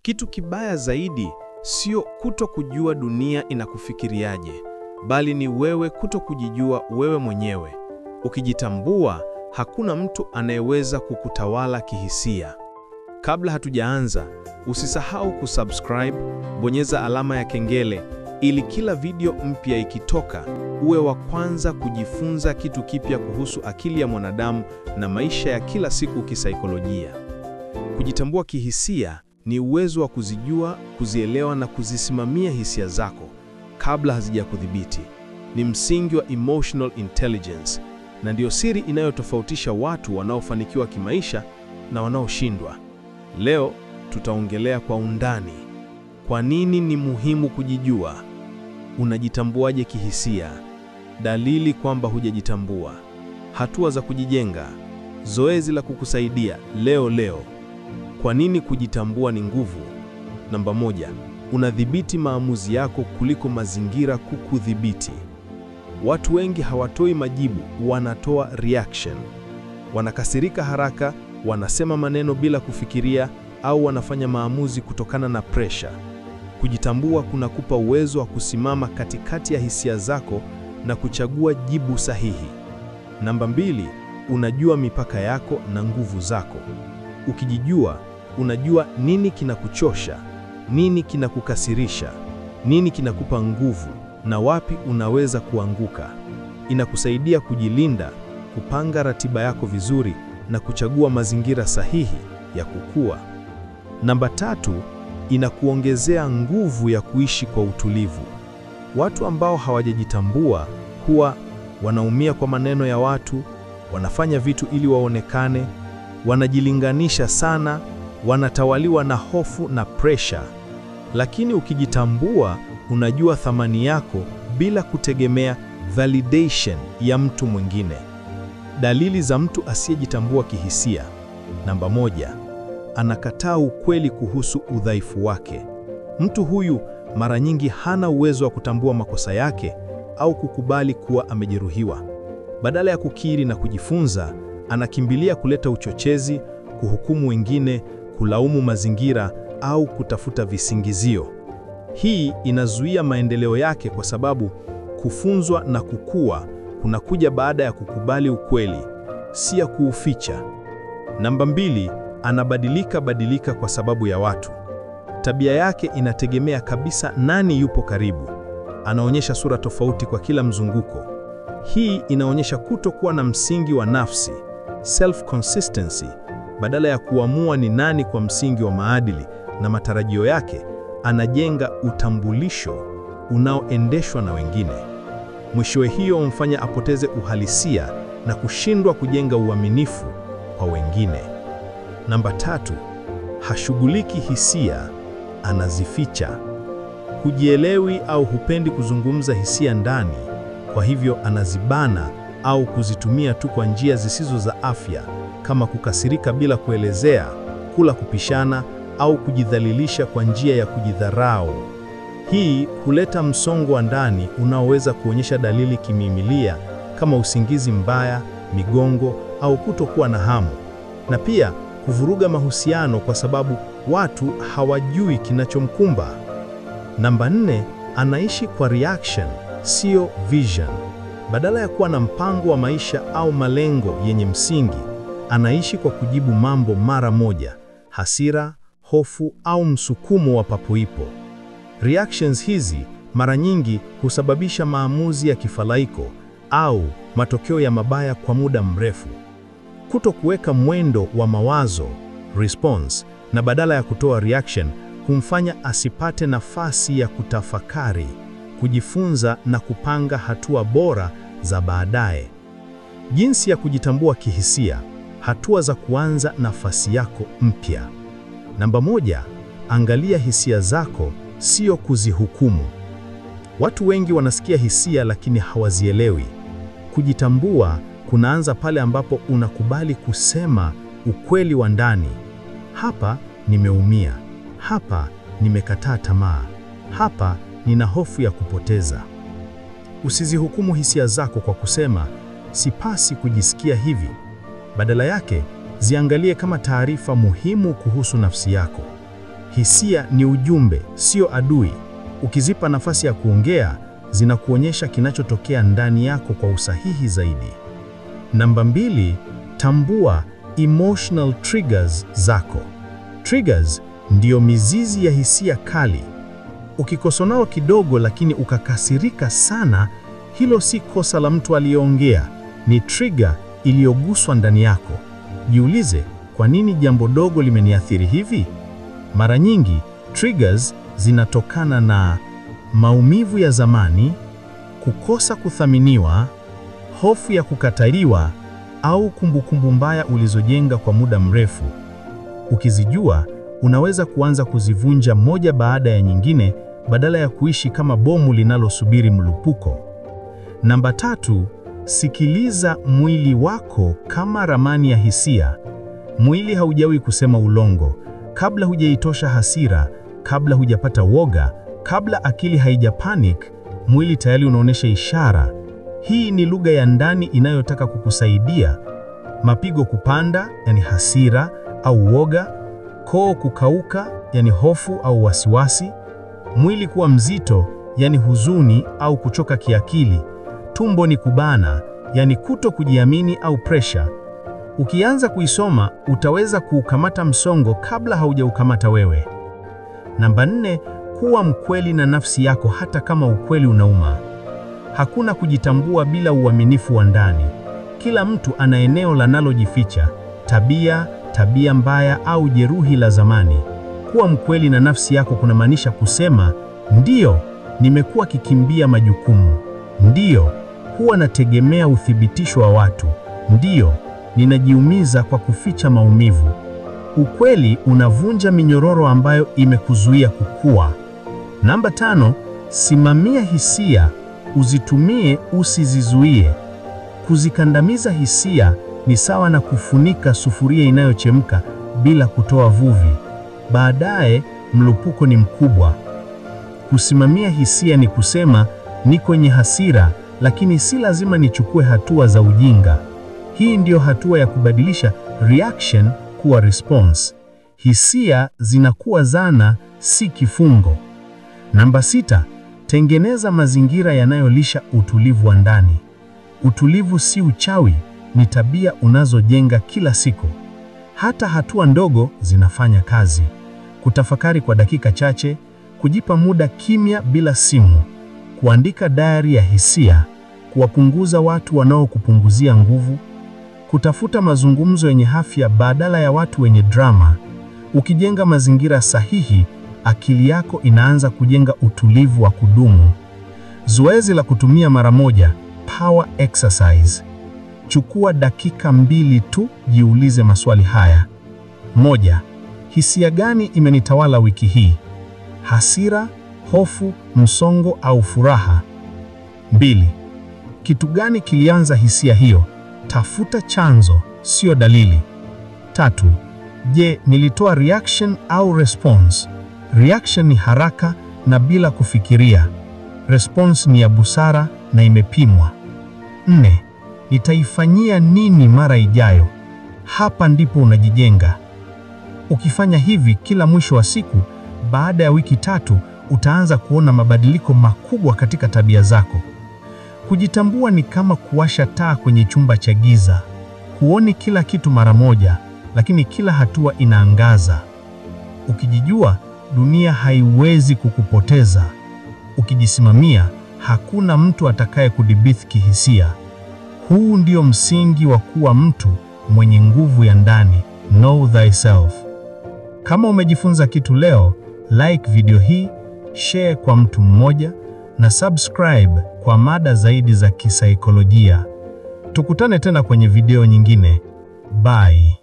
Kitu kibaya zaidi sio kutokujua dunia inakufikiriaje, bali ni wewe kutokujijua wewe mwenyewe. Ukijitambua, hakuna mtu anayeweza kukutawala kihisia. Kabla hatujaanza, usisahau kusubscribe, bonyeza alama ya kengele ili kila video mpya ikitoka uwe wa kwanza kujifunza kitu kipya kuhusu akili ya mwanadamu na maisha ya kila siku kisaikolojia. Kujitambua kihisia ni uwezo wa kuzijua, kuzielewa na kuzisimamia hisia zako kabla hazijakudhibiti. Ni msingi wa emotional intelligence na ndio siri inayotofautisha watu wanaofanikiwa kimaisha na wanaoshindwa. Leo tutaongelea kwa undani kwa nini ni muhimu kujijua. Unajitambuaje kihisia? Dalili kwamba hujajitambua. Hatua za kujijenga. Zoezi la kukusaidia leo. Kwa nini kujitambua ni nguvu? Namba 1, unadhibiti maamuzi yako kuliko mazingira kukudhibiti. Watu wengi hawatoi majibu, wanatoa reaction. Wanakasirika haraka, wanasema maneno bila kufikiria, au wanafanya maamuzi kutokana na pressure. Kujitambua kunakupa uwezo wa kusimama katikati ya hisia zako na kuchagua jibu sahihi. Namba 2, unajua mipaka yako na nguvu zako. Ukijijua, unajua nini kinakuchosha, nini kinakukasirisha, nini kinakupa nguvu na wapi unaweza kuanguka. Inakusaidia kujilinda, kupanga ratiba yako vizuri na kuchagua mazingira sahihi ya kukua. Namba 3, inakuongezea nguvu ya kuishi kwa utulivu. Watu ambao hawajajitambua huwa wanaumia kwa maneno ya watu, wanafanya vitu ili waonekane, wanajilinganisha sana, wanatawaliwa na hofu na pressure. Lakini ukijitambua, unajua thamani yako bila kutegemea validation ya mtu mwingine. Dalili za mtu asiyejitambua kihisia. Namba 1, anakataa ukweli kuhusu udhaifu wake. Mtu huyu mara nyingi hana uwezo wa kutambua makosa yake au kukubali kuwa amejeruhiwa. Badala ya kukiri na kujifunza, anakimbilia kuleta uchochezi, kuhukumu wengine, kulaumu mazingira au kutafuta visingizio. Hii inazuia maendeleo yake kwa sababu kufunzwa na kukua kunakuja baada ya kukubali ukweli, si ya kuuficha. Namba 2, anabadilika kwa sababu ya watu. Tabia yake inategemea kabisa nani yupo karibu. Anaonyesha sura tofauti kwa kila mzunguko. Hii inaonyesha kutokuwa na msingi wa nafsi, self consistency. Badala ya kuamua ni nani kwa msingi wa maadili na matarajio yake, anajenga utambulisho unaoendeshwa na wengine. Mwishowe hiyo humfanya apoteze uhalisia na kushindwa kujenga uaminifu kwa wengine. Namba 3, hashughuliki hisia, anazificha. Hujielewi au hupendi kuzungumza hisia ndani, kwa hivyo anazibana au kuzitumia tu kwa njia zisizo za afya, kama kukasirika bila kuelezea, kula kupishana au kujidhalilisha kwa njia ya kujidharau. Hii huleta msongo wa ndani unaoweza kuonyesha dalili kimimilia kama usingizi mbaya, migongo au kutokuwa na hamu, na pia kuvuruga mahusiano kwa sababu watu hawajui kinachomkumba. Namba 4, anaishi kwa reaction, sio vision. Badala ya kuwa na mpango wa maisha au malengo yenye msingi, anaishi kwa kujibu mambo mara moja, hasira, hofu au msukumo wa papoipo. Reactions hizi mara nyingi husababisha maamuzi ya kifalaiko au matokeo ya mabaya kwa muda mrefu. Kutokuweka mwendo wa mawazo, response, na badala ya kutoa reaction humfanya asipate nafasi ya kutafakari, kujifunza na kupanga hatua bora za baadaye. Jinsi ya kujitambua kihisia. Hatua za kuanza nafasi yako mpya. Namba 1, angalia hisia zako, sio kuzihukumu. Watu wengi wanasikia hisia lakini hawazielewi. Kujitambua kunaanza pale ambapo unakubali kusema ukweli wa ndani. Hapa nimeumia. Hapa nimekataa tamaa. Hapa nina hofu ya kupoteza. Usizihukumu hisia zako kwa kusema sipasi kujisikia hivi. Badala yake, ziangalie kama taarifa muhimu kuhusu nafsi yako. Hisia ni ujumbe, sio adui. Ukizipa nafasi ya kuongea, zinakuonyesha kinachotokea ndani yako kwa usahihi zaidi. Namba 2, tambua emotional triggers zako. Triggers ndiyo mizizi ya hisia kali. Ukikosolewa kidogo lakini ukakasirika sana, hilo si kosa la mtu aliyeongea, ni trigger iliyoguswa ndani yako. Jiulize, kwa nini jambo dogo limeniathiri hivi? Mara nyingi triggers zinatokana na maumivu ya zamani, kukosa kuthaminiwa, hofu ya kukataliwa au kumbukumbu mbaya ulizojenga kwa muda mrefu. Ukizijua, unaweza kuanza kuzivunja moja baada ya nyingine badala ya kuishi kama bomu linalosubiri mlipuko. Namba 3, sikiliza mwili wako kama ramani ya hisia. Mwili haujawahi kusema ulongo. Kabla hujaitosha hasira, kabla hujapata woga, kabla akili haijapanic, mwili tayari unaonyesha ishara. Hii ni lugha ya ndani inayotaka kukusaidia. Mapigo kupanda, yani hasira au woga, koo kukauka, yani hofu au wasiwasi, mwili kuwa mzito, yani huzuni au kuchoka kiakili, tumbo ni kubana, yani kuto kujiamini au pressure. Ukianza kuisoma, utaweza kuukamata msongo kabla haujaukamata wewe. Namba 4, kuwa mkweli na nafsi yako hata kama ukweli unauma. Hakuna kujitambua bila uaminifu wa ndani. Kila mtu ana eneo lanalojificha, tabia mbaya au jeruhi la zamani. Kuwa mkweli na nafsi yako kunamaanisha kusema, ndiyo, nimekuwa kikimbia majukumu. Ndiyo, huwa nategemea uthibitisho wa watu. Ndiyo, ninajiumiza kwa kuficha maumivu. Ukweli unavunja minyororo ambayo imekuzuia kukua. Namba 5, simamia hisia, uzitumie, usizizuie. Kuzikandamiza hisia ni sawa na kufunika sufuria inayochemka bila kutoa vuvi. Baadaye mlipuko ni mkubwa. Kusimamia hisia ni kusema, niko kwenye hasira, lakini si lazima nichukue hatua za ujinga. Hii ndiyo hatua ya kubadilisha reaction kuwa response. Hisia zinakuwa zana, si kifungo. Namba 6, tengeneza mazingira yanayolisha utulivu wa ndani. Utulivu si uchawi, ni tabia unazojenga kila siku. Hata hatua ndogo zinafanya kazi. Kutafakari kwa dakika chache, kujipa muda kimya bila simu, kuandika diary ya hisia, kuwapunguza watu wanaokupunguzia nguvu, kutafuta mazungumzo yenye afya badala ya watu wenye drama. Ukijenga mazingira sahihi, akili yako inaanza kujenga utulivu wa kudumu. Zoezi la kutumia mara moja, power exercise. Chukua dakika 2 tu, jiulize maswali haya. 1. Hisia gani imenitawala wiki hii? Hasira, hofu, msongo au furaha? 2. Kitu gani kilianza hisia hiyo? Tafuta chanzo, sio dalili. 3. Je, nilitoa reaction au response? Reaction ni haraka na bila kufikiria. Response ni ya busara na imepimwa. 4. Nitaifanyia nini mara ijayo? Hapa ndipo unajijenga. Ukifanya hivi kila mwisho wa siku, baada ya wiki 3, utaanza kuona mabadiliko makubwa katika tabia zako. Kujitambua ni kama kuwasha taa kwenye chumba cha giza. Huoni kila kitu mara moja, lakini kila hatua inaangaza. Ukijijua, dunia haiwezi kukupoteza. Ukijisimamia, hakuna mtu atakaye kudhibiti kihisia. Huu ndio msingi wa kuwa mtu mwenye nguvu ya ndani. Know thyself. Kama umejifunza kitu leo, like video hii, share kwa mtu mmoja na subscribe kwa mada zaidi za kisaikolojia. Tukutane tena kwenye video nyingine. Bye.